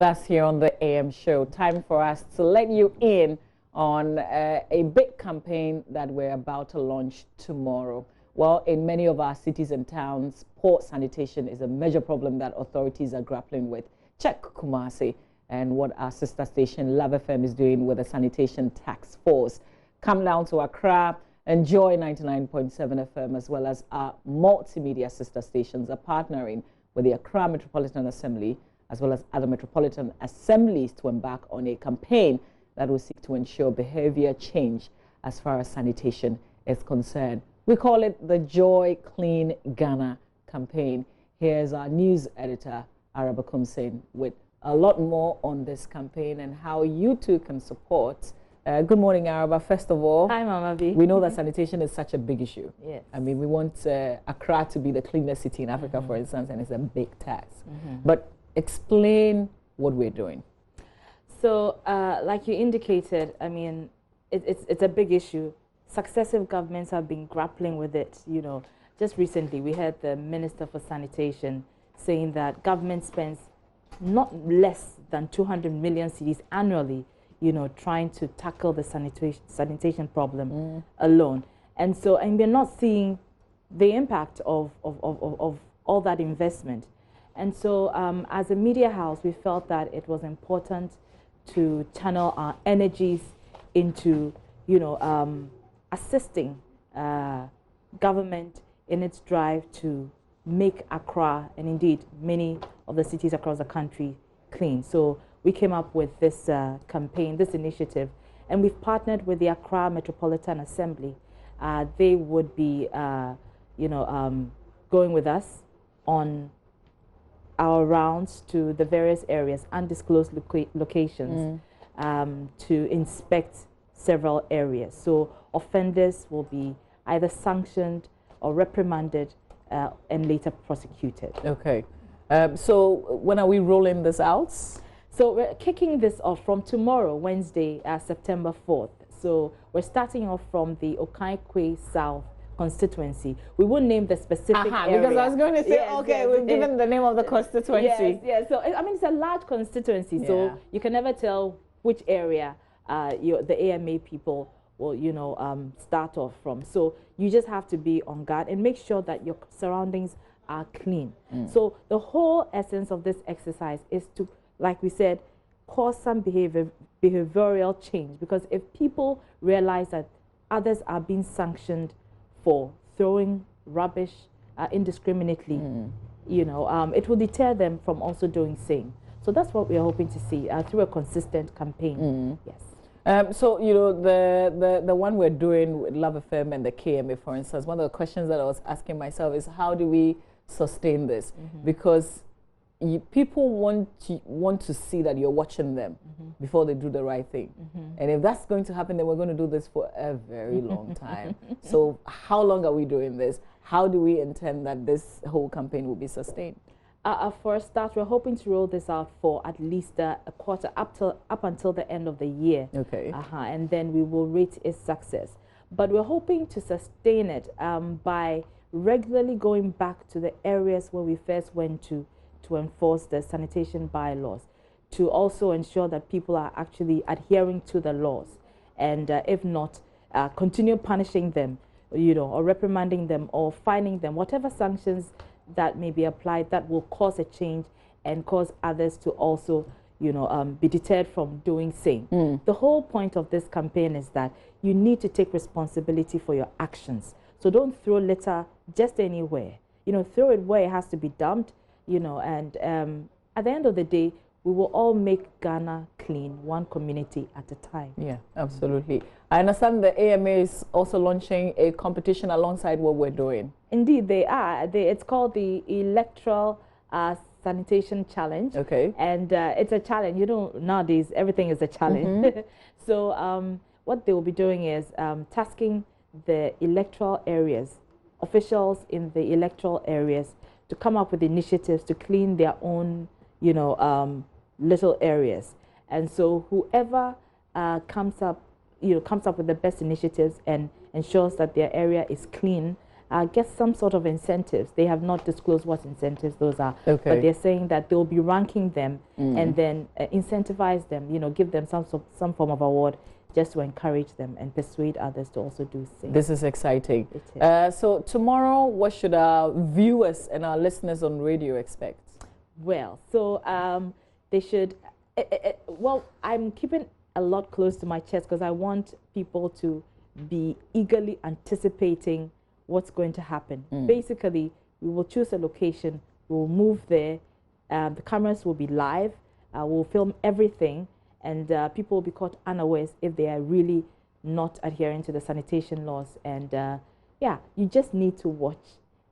That's here on the AM show. Time for us to let you in on a big campaign that we're about to launch tomorrow. Well, in many of our cities and towns, poor sanitation is a major problem that authorities are grappling with. Check Kumasi and what our sister station Love FM is doing with the sanitation task force. Come down to Accra, enjoy 99.7 FM, as well as our multimedia sister stations are partnering with the Accra Metropolitan Assembly as well as other metropolitan assemblies to embark on a campaign that will seek to ensure behavior change as far as sanitation is concerned. We call it the Joy Clean Ghana campaign. Here's our news editor, Araba Kumsen, with a lot more on this campaign and how you too can support. Good morning, Araba. First of all, hi, Mama B. We know that sanitation is such a big issue. Yes. I mean, we want Accra to be the cleanest city in Africa, for instance, and it's a big task. But explain what we're doing. So, like you indicated, I mean, it's a big issue. Successive governments have been grappling with it. You know, just recently we heard the Minister for Sanitation saying that government spends not less than 200 million cedis annually, you know, trying to tackle the sanitation problem alone. And so, and we're not seeing the impact of all that investment. And so, as a media house, we felt that it was important to channel our energies into, you know, assisting government in its drive to make Accra, and indeed many of the cities across the country, clean. So we came up with this campaign, this initiative, and we've partnered with the Accra Metropolitan Assembly. They would be, you know, going with us on our rounds to the various areas, undisclosed locations, to inspect several areas. So offenders will be either sanctioned or reprimanded and later prosecuted. Okay. So when are we rolling this out? So we're kicking this off from tomorrow, Wednesday, September 4th. So we're starting off from the Okaikwe South constituency. We won't name the specific area. Because I was going to say, yes, okay, yes, we've given the name of the constituency. Yes, yes. So, I mean, it's a large constituency, so you can never tell which area the AMA people will, you know, start off from. So you just have to be on guard and make sure that your surroundings are clean. So the whole essence of this exercise is to, like we said, cause some behavioral change, because if people realize that others are being sanctioned for throwing rubbish indiscriminately, you know, it will deter them from also doing same. So that's what we are hoping to see through a consistent campaign. Yes. So, you know, the one we're doing with Love FM and the KMA, for instance, one of the questions that I was asking myself is, how do we sustain this? Because people want to see that you're watching them before they do the right thing. And if that's going to happen, then we're going to do this for a very long time. So how long are we doing this? How do we intend that this whole campaign will be sustained? For a start, we're hoping to roll this out for at least a quarter, up until the end of the year. Okay. And then we will rate its success. But we're hoping to sustain it by regularly going back to the areas where we first went to enforce the sanitation bylaws, to also ensure that people are actually adhering to the laws, and if not, continue punishing them, you know, or reprimanding them or fining them, whatever sanctions that may be applied that will cause a change and cause others to also, you know, be deterred from doing same. The whole point of this campaign is that you need to take responsibility for your actions. So don't throw litter just anywhere. You know, throw it where it has to be dumped, you know, and at the end of the day, we will all make Ghana clean, one community at a time. Yeah, absolutely. I understand the AMA is also launching a competition alongside what we're doing. Indeed, they are. It's called the Electoral Sanitation Challenge. Okay. And it's a challenge. You know, nowadays, everything is a challenge. So what they will be doing is tasking the electoral areas, officials in the electoral areas, to come up with initiatives to clean their own, you know, little areas. And so whoever comes up with the best initiatives and ensures that their area is clean, get some sort of incentives. They have not disclosed what incentives those are, okay. but they're saying that they'll be ranking them and then incentivize them, you know, give them some form of award just to encourage them and persuade others to also do the same. This is exciting. So tomorrow, what should our viewers and our listeners on radio expect? Well, so they should, well, I'm keeping a lot close to my chest because I want people to be eagerly anticipating what's going to happen. Basically, we will choose a location, we'll move there, the cameras will be live, we'll film everything, and people will be caught unawares if they are really not adhering to the sanitation laws. And yeah, you just need to watch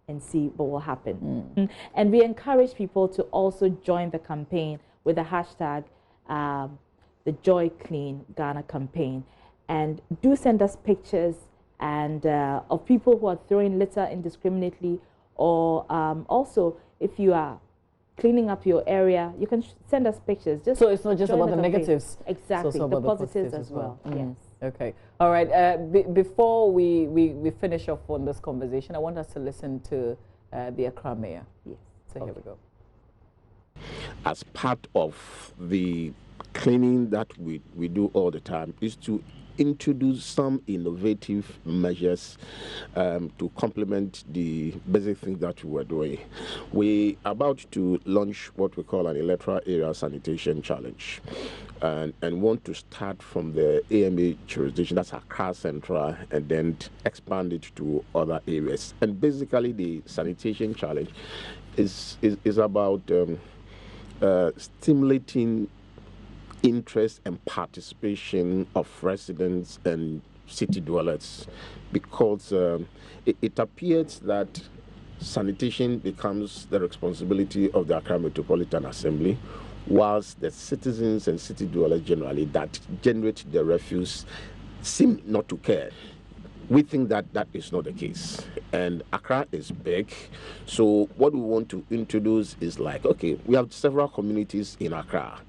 and see what will happen. And we encourage people to also join the campaign with the hashtag, the Joy Clean Ghana campaign. And do send us pictures and of people who are throwing litter indiscriminately, or also if you are cleaning up your area, you can send us pictures. Just so it's not just about the negatives. Exactly, so the positives as well. Yes. Okay. All right. Before we finish off on this conversation, I want us to listen to the Accra Mayor. Yes. So here we go. As part of the cleaning that we do all the time is to introduce some innovative measures to complement the basic things that we were doing. We are about to launch what we call an electoral area sanitation challenge, and want to start from the AMA jurisdiction, that's Accra Central, and then expand it to other areas. And basically the sanitation challenge is about stimulating interest and participation of residents and city dwellers, because it appears that sanitation becomes the responsibility of the Accra Metropolitan Assembly, whilst the citizens and city dwellers generally that generate the refuse seem not to care. We think that that is not the case. And Accra is big, so what we want to introduce is like, okay, we have several communities in Accra,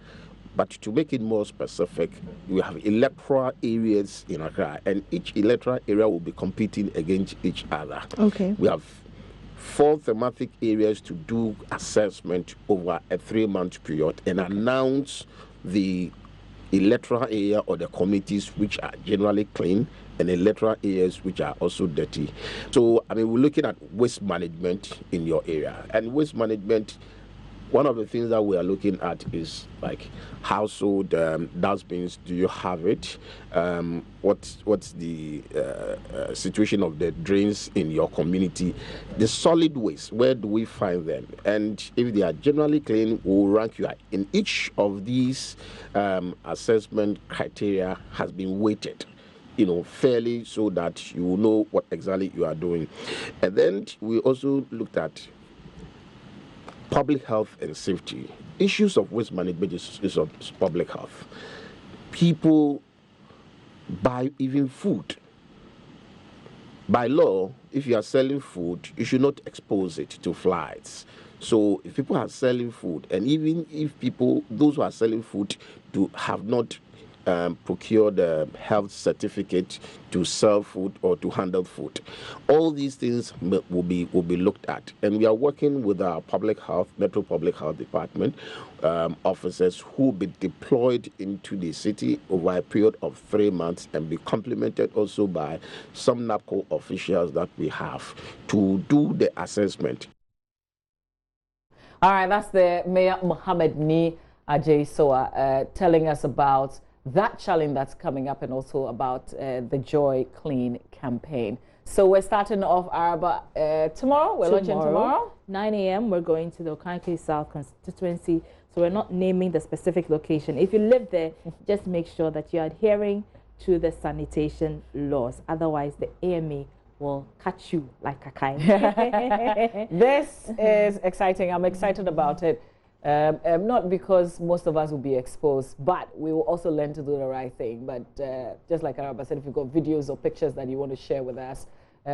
but to make it more specific, we have electoral areas in Accra, and each electoral area will be competing against each other. Okay. We have 4 thematic areas to do assessment over a 3-month period and announce the electoral area or the communities which are generally clean and electoral areas which are also dirty. So, I mean, we're looking at waste management in your area. And waste management, one of the things that we are looking at is like household dustbins. Do you have it? What's the situation of the drains in your community? The solid waste, where do we find them? And if they are generally clean, we'll rank you. In each of these assessment criteria has been weighted, you know, fairly, so that you will know what exactly you are doing. And then we also looked at public health and safety. Issues of waste management is of public health. People buy even food. By law, if you are selling food, you should not expose it to flies. So if people are selling food, and even if those who are selling food have not procured a health certificate to sell food or to handle food, all these things will be looked at. And we are working with our public health, Metro Public Health Department officers who will be deployed into the city over a period of 3 months, and be complemented also by some NAPCO officials that we have to do the assessment. All right, that's the Mayor Mohammed Ni Ajay Soa telling us about that challenge that's coming up, and also about the Joy Clean campaign. So we're starting off Araba tomorrow. We're launching tomorrow. 9 a.m. We're going to the Okanke South constituency. So we're not naming the specific location. If you live there, just make sure that you're adhering to the sanitation laws. Otherwise, the AMA will catch you like a kite. This is exciting. I'm excited about it. Not because most of us will be exposed, but we will also learn to do the right thing. But just like Araba said, if you've got videos or pictures that you want to share with us,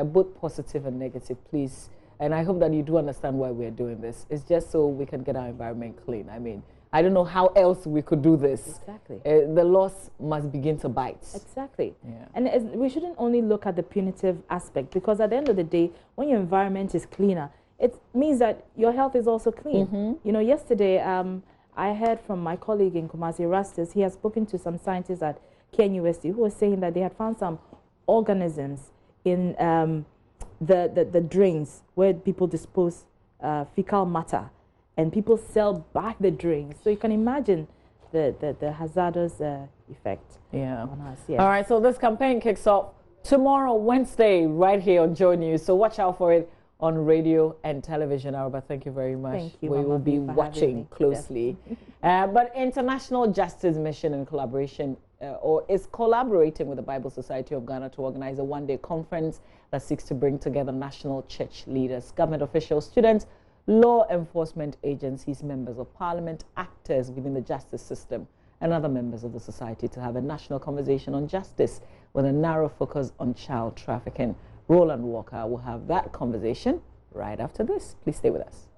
both positive and negative, please. And I hope that you do understand why we're doing this. It's just so we can get our environment clean. I mean, I don't know how else we could do this. Exactly. The laws must begin to bite. Exactly. Yeah. And we shouldn't only look at the punitive aspect, because at the end of the day, when your environment is cleaner, it means that your health is also clean. You know, yesterday I heard from my colleague in Kumasi, Rastus. He has spoken to some scientists at KNUST who were saying that they had found some organisms in the drains where people dispose fecal matter, and people sell back the drains. So you can imagine the hazardous effect on us. Yeah. All right, so this campaign kicks off tomorrow, Wednesday, right here on JoyNews. So watch out for it on radio and television. Aruba, thank you very much. Thank you, we will be watching closely. But International Justice Mission in collaboration is collaborating with the Bible Society of Ghana to organize a one-day conference that seeks to bring together national church leaders, government officials, students, law enforcement agencies, members of parliament, actors within the justice system, and other members of the society to have a national conversation on justice with a narrow focus on child trafficking. Roland Walker will have that conversation right after this. Please stay with us.